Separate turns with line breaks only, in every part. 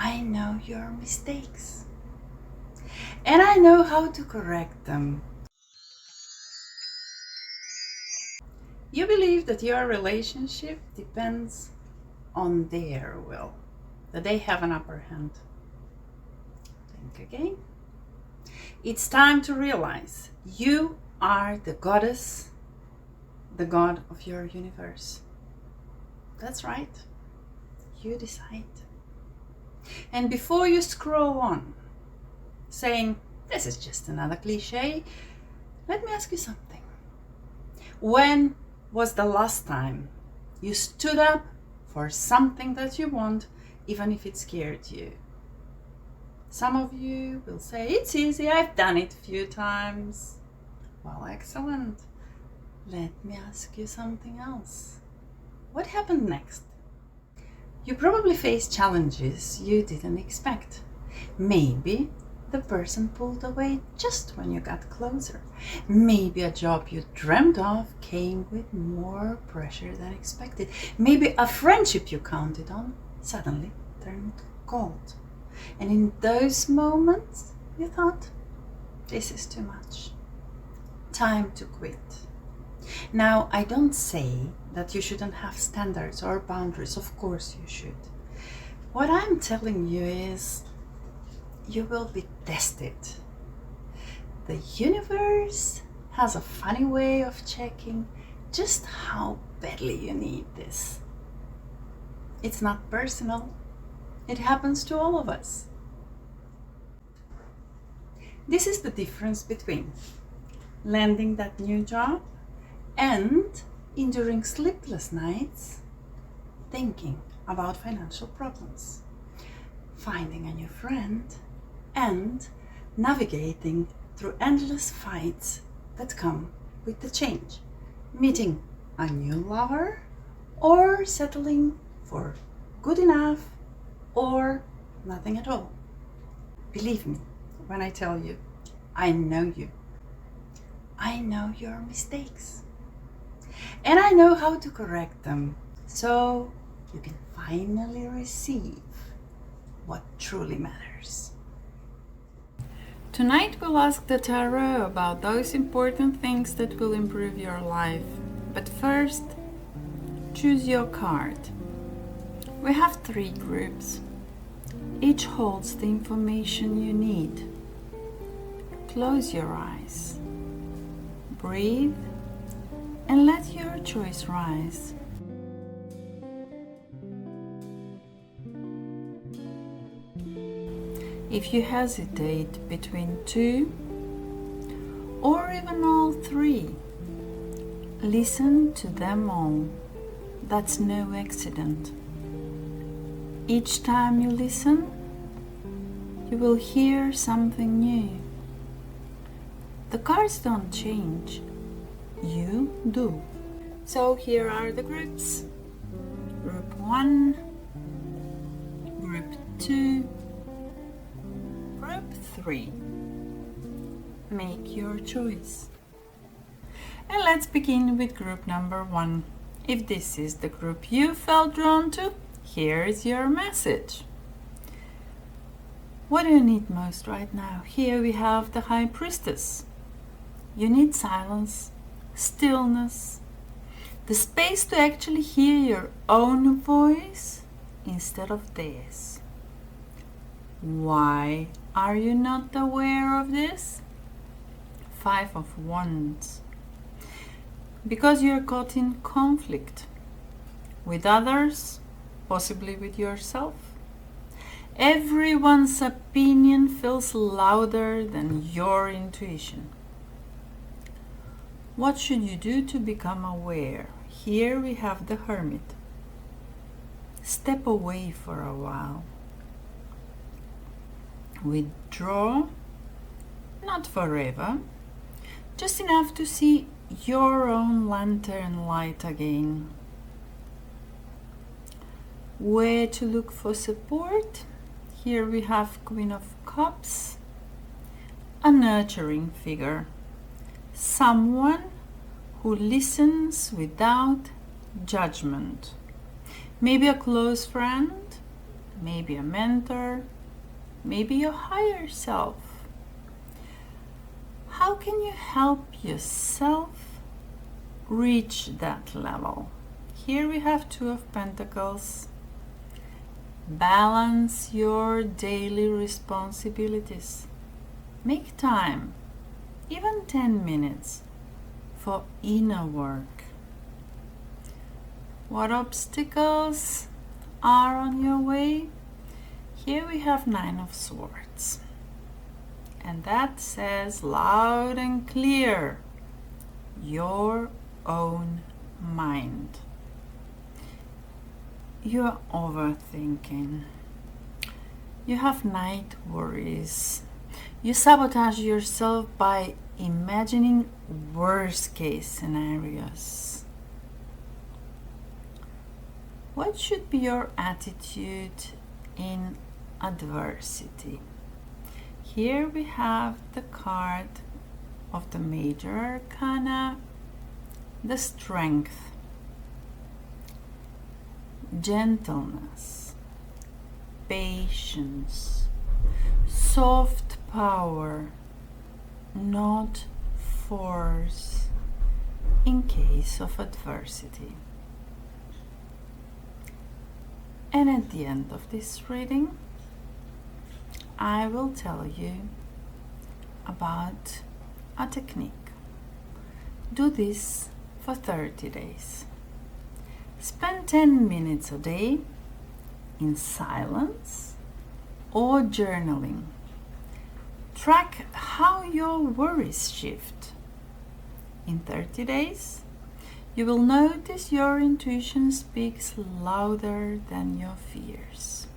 I know your mistakes. And I know how to correct them. You believe that your relationship depends on their will, that they have an upper hand. Think again. It's time to realize you are the goddess, the god of your universe. That's right. You decide. And before you scroll on, saying, this is just another cliche, let me ask you something. When was the last time you stood up for something that you want, even if it scared you? Some of you will say, it's easy, I've done it a few times. Well, excellent. Let me ask you something else. What happened next? You probably faced challenges you didn't expect. Maybe the person pulled away just when you got closer. Maybe a job you dreamt of came with more pressure than expected. Maybe a friendship you counted on suddenly turned cold. And in those moments, you thought, this is too much. Time to quit. Now, I don't say that you shouldn't have standards or boundaries. Of course you should. What I'm telling you is you will be tested. The universe has a funny way of checking just how badly you need this. It's not personal. It happens to all of us. This is the difference between landing that new job and enduring sleepless nights thinking about financial problems, finding a new friend, and navigating through endless fights that come with the change, meeting a new lover, or settling for good enough or nothing at all. Believe me when I tell you, I know you. I know your mistakes. And I know how to correct them, so you can finally receive what truly matters. Tonight we'll ask the tarot about those important things that will improve your life. But first, choose your card. We have 3 groups. Each holds the information you need. Close your eyes. Breathe and let your choice rise. If you hesitate between 2 or even all 3, listen to them all. That's no accident. Each time you listen, you will hear something new. The cards don't change. You do. So here are the groups. Group 1, Group 2, Group 3. Make your choice. And let's begin with group number 1. If this is the group you felt drawn to, here is your message. What do you need most right now? Here we have the High Priestess. You need silence, stillness, the space to actually hear your own voice instead of theirs. Why are you not aware of this? 5 of Wands. Because you're caught in conflict with others, possibly with yourself. Everyone's opinion feels louder than your intuition. What should you do to become aware? Here we have the Hermit. Step away for a while. Withdraw, not forever, just enough to see your own lantern light again. Where to look for support? Here we have Queen of Cups, a nurturing figure, someone who listens without judgment. Maybe a close friend, maybe a mentor, maybe your higher self. How can you help yourself reach that level? Here we have Two of Pentacles. Balance your daily responsibilities. Make time, even 10 minutes, for inner work. What obstacles are on your way? Here we have Nine of Swords. And that says loud and clear, your own mind. You're overthinking. You have night worries. You sabotage yourself by imagining worst case scenarios. What should be your attitude in adversity? Here we have the card of the Major Arcana, the Strength, gentleness, patience, soft power, not force in case of adversity. And at the end of this reading, I will tell you about a technique. Do this for 30 days. Spend 10 minutes a day in silence or journaling. Track how your worries shift. In 30 days, you will notice your intuition speaks louder than your fears.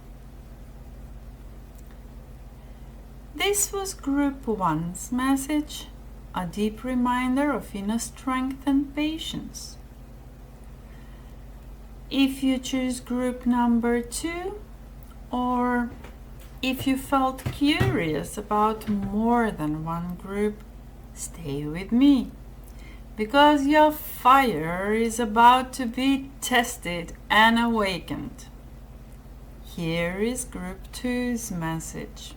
This was Group 1's message, a deep reminder of inner strength and patience. If you choose group number 2, or if you felt curious about more than one group, stay with me, because your fire is about to be tested and awakened. Here is group 2's message.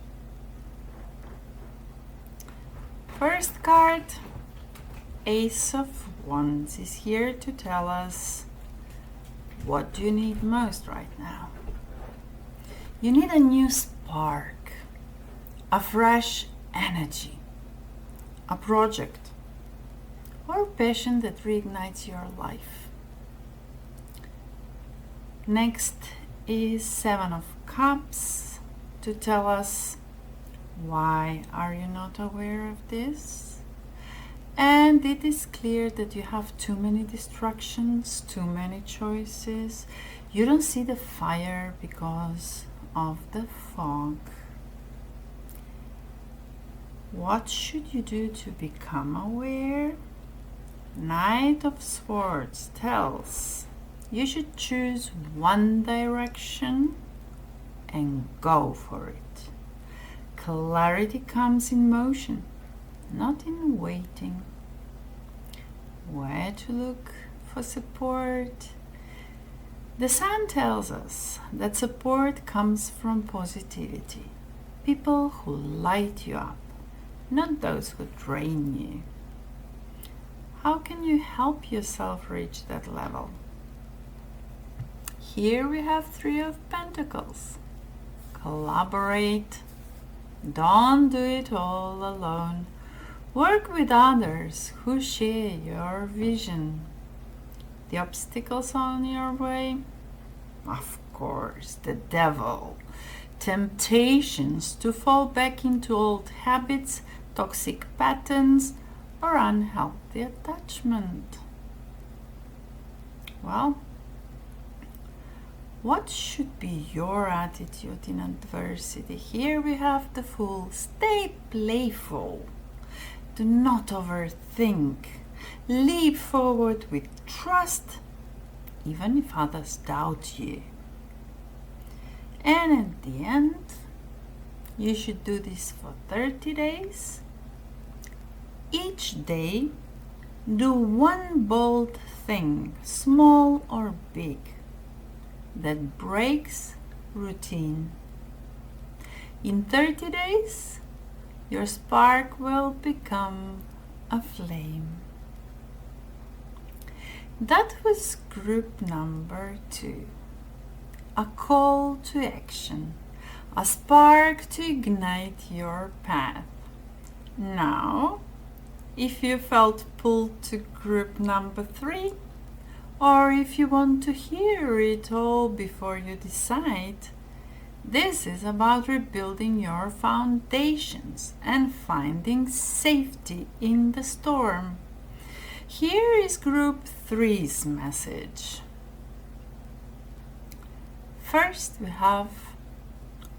First card, Ace of Wands, is here to tell us, what do you need most right now? You need a new spark, a fresh energy, a project, or passion that reignites your life. Next is Seven of Cups to tell us, why are you not aware of this? And it is clear that you have too many distractions, too many choices. You don't see the fire because of the fog. What should you do to become aware? Knight of Swords tells you should choose one direction and go for it. Clarity comes in motion, not in waiting. Where to look for support? The Sun tells us that support comes from positivity. People who light you up, not those who drain you. How can you help yourself reach that level? Here we have Three of Pentacles. Collaborate. Don't do it all alone. Work with others who share your vision. The obstacles on your way? Of course, the devil. Temptations to fall back into old habits, toxic patterns, or unhealthy attachment. Well, what should be your attitude in adversity? Here we have the Fool. Stay playful. Do not overthink. Leap forward with trust, even if others doubt you. And at the end, you should do this for 30 days. Each day, do one bold thing, small or big, that breaks
routine. In 30 days, your spark will become a flame. That was group number 2. A call to action, a spark to ignite your path. Now, if you felt pulled to group number 3, or if you want to hear it all before you decide, this is about rebuilding your foundations and finding safety in the storm. Here is group 3's message. First, we have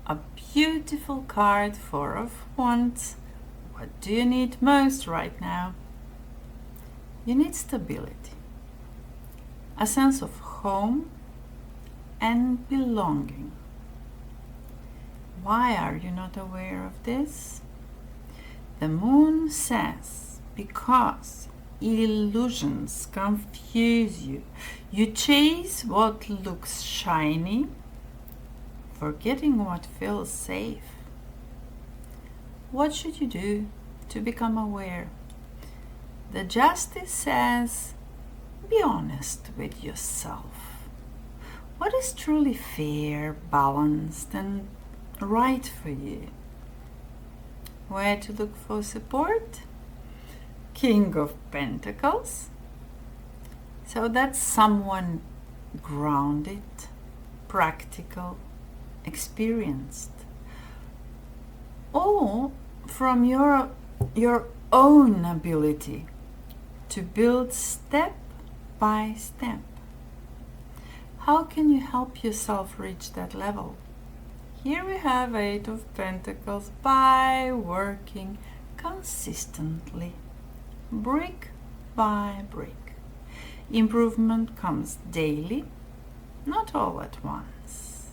a beautiful card, 4 of Wands. What do you need most right now? You need stability, a sense of home and belonging. Why are you not aware of this? The moon says because illusions confuse you. You chase what looks shiny, forgetting what feels safe. What should you do to become aware? The Justice says, be honest with yourself. What is truly fair, balanced, and right for you? Where to look for support? King of Pentacles. So that's someone grounded, practical, experienced. Or from your own ability to build step by step. How can you help yourself reach that level? Here we have 8 of Pentacles, by working consistently, brick by brick. Improvement comes daily, not all at once.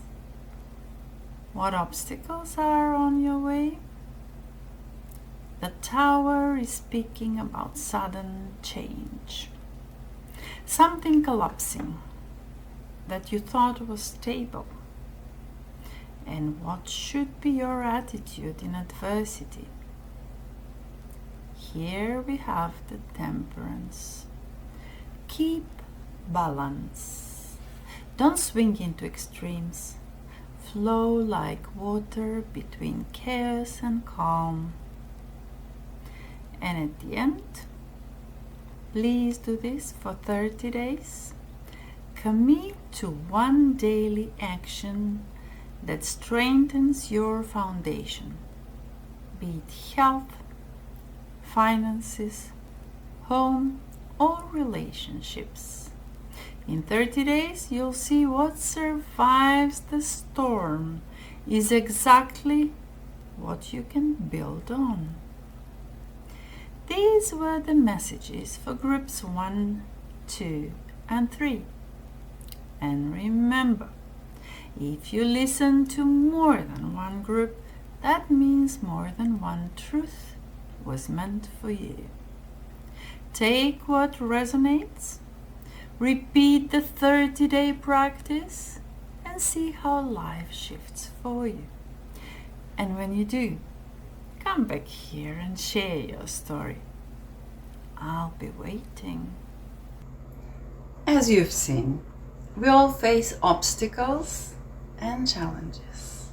What obstacles are on your way? The Tower is speaking about sudden change. Something collapsing that you thought was stable. And what should be your attitude in adversity? Here we have the Temperance. Keep balance. Don't swing into extremes. Flow like water between chaos and calm. And at the end, please do this for 30 days. Commit to one daily action that strengthens your foundation, be it health, finances, home, or relationships. In 30 days, you'll see what survives the storm is exactly what you can build on. These were the messages for groups 1, 2, and 3. And remember, if you listen to more than one group, that means more than one truth was meant for you. Take what resonates, repeat the 30-day practice, and see how life shifts for you. And when you do, come back here and share your story. I'll be waiting.
As you've seen, we all face obstacles and challenges.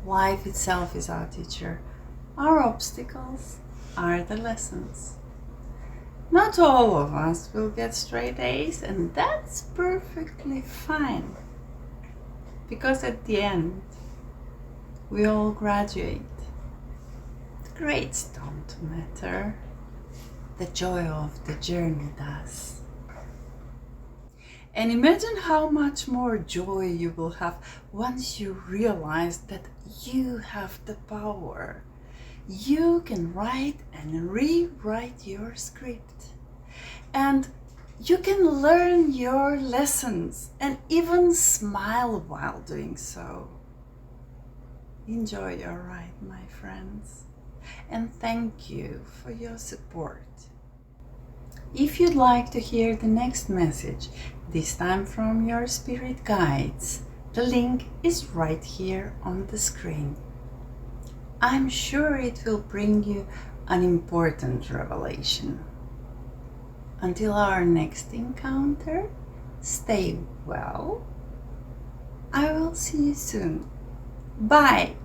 Life itself is our teacher. Our obstacles are the lessons. Not all of us will get straight A's, and that's perfectly fine. Because at the end, we all graduate. The grades don't matter. The joy of the journey does. And imagine how much more joy you will have once you realize that you have the power. You can write and rewrite your script. And you can learn your lessons and even smile while doing so. Enjoy your ride, my friends. And thank you for your support. If you'd like to hear the next message, this time from your spirit guides, The link is right here on the screen. I'm sure it will bring you an important revelation. Until our next encounter, stay well. I will see you soon. Bye.